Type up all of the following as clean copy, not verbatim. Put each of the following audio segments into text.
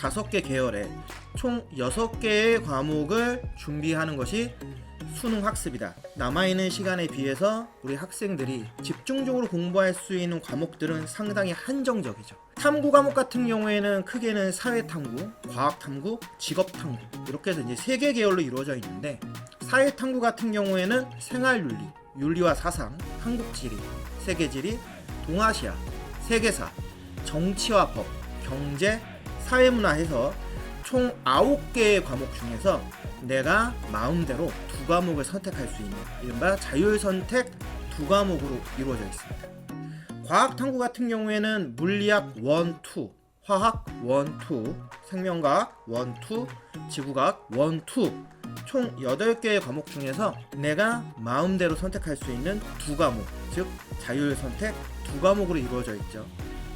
5개 계열에 총 6개의 과목을 준비하는 것이 수능 학습이다. 남아있는 시간에 비해서 우리 학생들이 집중적으로 공부할 수 있는 과목들은 상당히 한정적이죠. 탐구 과목 같은 경우에는 크게는 사회탐구, 과학탐구, 직업탐구 이렇게 해서 이제 3개 계열로 이루어져 있는데, 사회탐구 같은 경우에는 생활윤리, 윤리와 사상, 한국지리, 세계지리, 동아시아, 세계사, 정치와 법, 경제, 사회문화 해서 총 9개의 과목 중에서 내가 마음대로 2과목을 선택할 수 있는 이른바 자율선택 2과목으로 이루어져 있습니다. 과학탐구 같은 경우에는 물리학 1, 2, 화학 1, 2, 생명과학 1, 2, 지구과학 1, 2 총 8개의 과목 중에서 내가 마음대로 선택할 수 있는 2과목, 즉 자율선택 2과목으로 이루어져 있죠.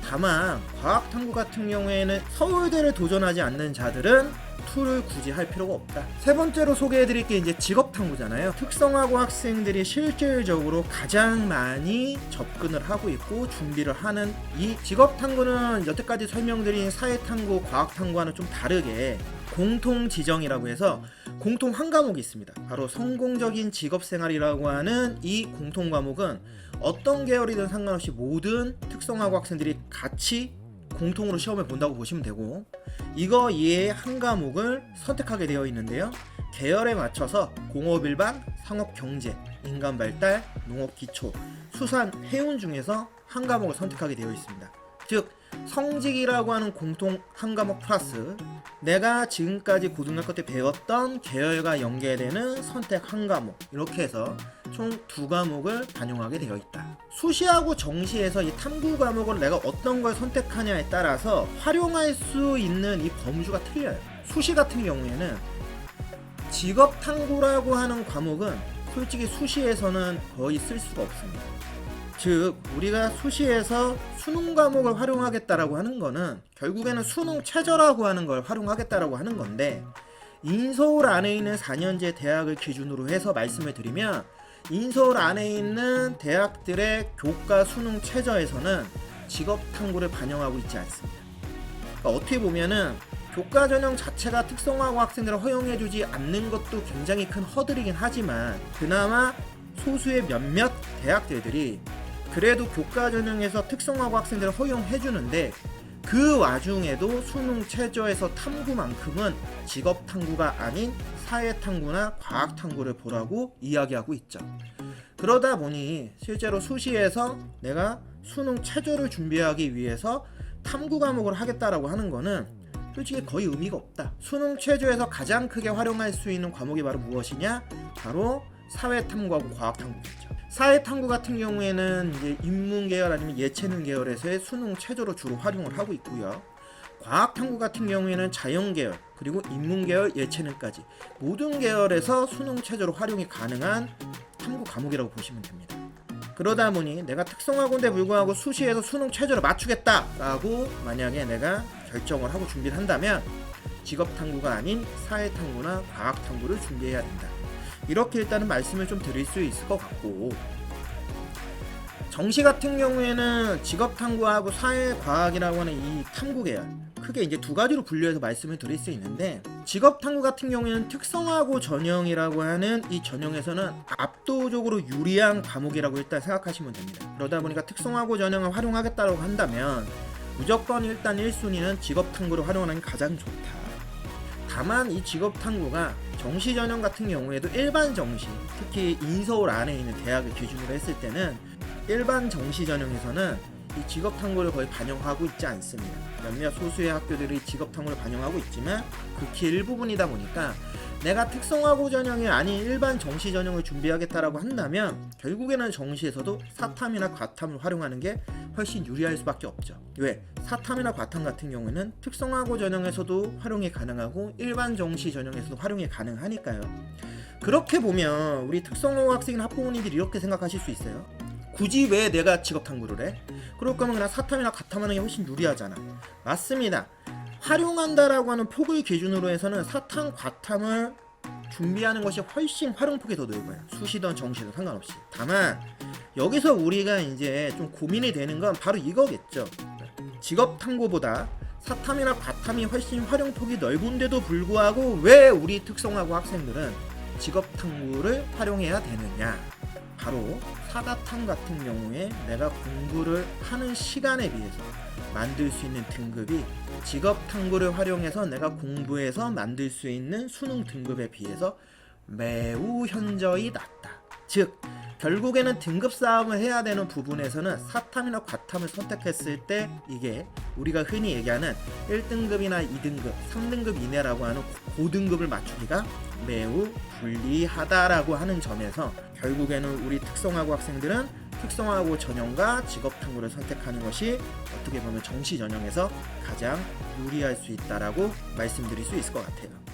다만 과학탐구 같은 경우에는 서울대를 도전하지 않는 자들은 2를 굳이 할 필요가 없다. 세 번째로 소개해드릴 게 이제 직업탐구잖아요. 특성화고 학생들이 실질적으로 가장 많이 접근을 하고 있고 준비를 하는 이 직업탐구는 여태까지 설명드린 사회탐구, 과학탐구와는 좀 다르게 공통지정이라고 해서 공통 한 과목이 있습니다. 바로 성공적인 직업생활이라고 하는 이 공통 과목은 어떤 계열이든 상관없이 모든 특성화고 학생들이 같이 공통으로 시험을 본다고 보시면 되고, 이거 이외에 한 과목을 선택하게 되어 있는데요. 계열에 맞춰서 공업일반, 상업경제, 인간발달, 농업기초, 수산, 해운 중에서 한 과목을 선택하게 되어 있습니다. 즉 성직이라고 하는 공통 한 과목 플러스 내가 지금까지 고등학교 때 배웠던 계열과 연계되는 선택 한 과목, 이렇게 해서 총 2과목을 반영하게 되어 있다. 수시하고 정시에서 이 탐구 과목을 내가 어떤 걸 선택하냐에 따라서 활용할 수 있는 이 범주가 틀려요. 수시 같은 경우에는 직업탐구라고 하는 과목은 솔직히 수시에서는 거의 쓸 수가 없습니다. 즉 우리가 수시에서 수능 과목을 활용하겠다라고 하는 거는 결국에는 수능 최저라고 하는 걸 활용하겠다라고 하는 건데, 인서울 안에 있는 4년제 대학을 기준으로 해서 말씀을 드리면 인서울 안에 있는 대학들의 교과 수능 최저에서는 직업탐구를 반영하고 있지 않습니다. 그러니까 어떻게 보면은 교과 전형 자체가 특성화고 학생들을 허용해주지 않는 것도 굉장히 큰 허들이긴 하지만, 그나마 소수의 몇몇 대학들이 그래도 교과 전형에서 특성화고 학생들을 허용해주는데, 그 와중에도 수능 최저에서 탐구만큼은 직업탐구가 아닌 사회탐구나 과학탐구를 보라고 이야기하고 있죠. 그러다 보니 실제로 수시에서 내가 수능 최저를 준비하기 위해서 탐구 과목을 하겠다라고 하는 거는 솔직히 거의 의미가 없다. 수능 최저에서 가장 크게 활용할 수 있는 과목이 바로 무엇이냐? 바로 사회탐구하고 과학탐구겠죠. 사회탐구 같은 경우에는 이제 인문계열 아니면 예체능 계열에서의 수능 최저로 주로 활용을 하고 있고요. 과학탐구 같은 경우에는 자연계열 그리고 인문계열, 예체능까지 모든 계열에서 수능 최저로 활용이 가능한 탐구 과목이라고 보시면 됩니다. 그러다 보니 내가 특성화고인데 불구하고 수시에서 수능 최저를 맞추겠다라고 만약에 내가 결정을 하고 준비를 한다면 직업탐구가 아닌 사회탐구나 과학탐구를 준비해야 된다. 이렇게 일단은 말씀을 좀 드릴 수 있을 것 같고, 정시 같은 경우에는 직업탐구하고 사회과학이라고 하는 이 탐구 계열 크게 이제 2가지로 분류해서 말씀을 드릴 수 있는데, 직업탐구 같은 경우에는 특성화고 전형이라고 하는 이 전형에서는 압도적으로 유리한 과목이라고 일단 생각하시면 됩니다. 그러다 보니까 특성화고 전형을 활용하겠다고 한다면 무조건 일단 1순위는 직업탐구를 활용하는 게 가장 좋다. 다만 이 직업탐구가 정시 전형 같은 경우에도 일반 정시, 특히 인서울 안에 있는 대학을 기준으로 했을 때는 일반 정시 전형에서는 이 직업탐구를 거의 반영하고 있지 않습니다. 몇몇 소수의 학교들이 직업탐구를 반영하고 있지만 극히 일부분이다 보니까 내가 특성화고 전형이 아닌 일반 정시 전형을 준비하겠다라고 한다면 결국에는 정시에서도 사탐이나 과탐을 활용하는 게 훨씬 유리할 수밖에 없죠. 왜? 사탐이나 과탐 같은 경우에는 특성화고 전형에서도 활용이 가능하고 일반 정시 전형에서도 활용이 가능하니까요. 그렇게 보면 우리 특성화고 학생 학부모님들이 이렇게 생각하실 수 있어요. 굳이 왜 내가 직업탐구를 해? 그럴 거면 그냥 사탐이나 과탐하는 게 훨씬 유리하잖아. 맞습니다. 활용한다라고 하는 폭을 기준으로 해서는 사탐, 과탐을 준비하는 것이 훨씬 활용폭이 더 넓어요. 수시든 정시든 상관없이. 다만 여기서 우리가 이제 좀 고민이 되는 건 바로 이거겠죠. 직업탐구보다 사탐이나 과탐이 훨씬 활용폭이 넓은데도 불구하고 왜 우리 특성화고 학생들은 직업탐구를 활용해야 되느냐? 바로 사다탐 같은 경우에 내가 공부를 하는 시간에 비해서 만들 수 있는 등급이 직업탐구를 활용해서 내가 공부해서 만들 수 있는 수능 등급에 비해서 매우 현저히 낮다. 즉 결국에는 등급 싸움을 해야 되는 부분에서는 사탐이나 과탐을 선택했을 때 이게 우리가 흔히 얘기하는 1등급이나 2등급, 3등급 이내라고 하는 고등급을 맞추기가 매우 불리하다라고 하는 점에서 결국에는 우리 특성화고 학생들은 특성화고 전형과 직업탐구를 선택하는 것이 어떻게 보면 정시 전형에서 가장 유리할 수 있다라고 말씀드릴 수 있을 것 같아요.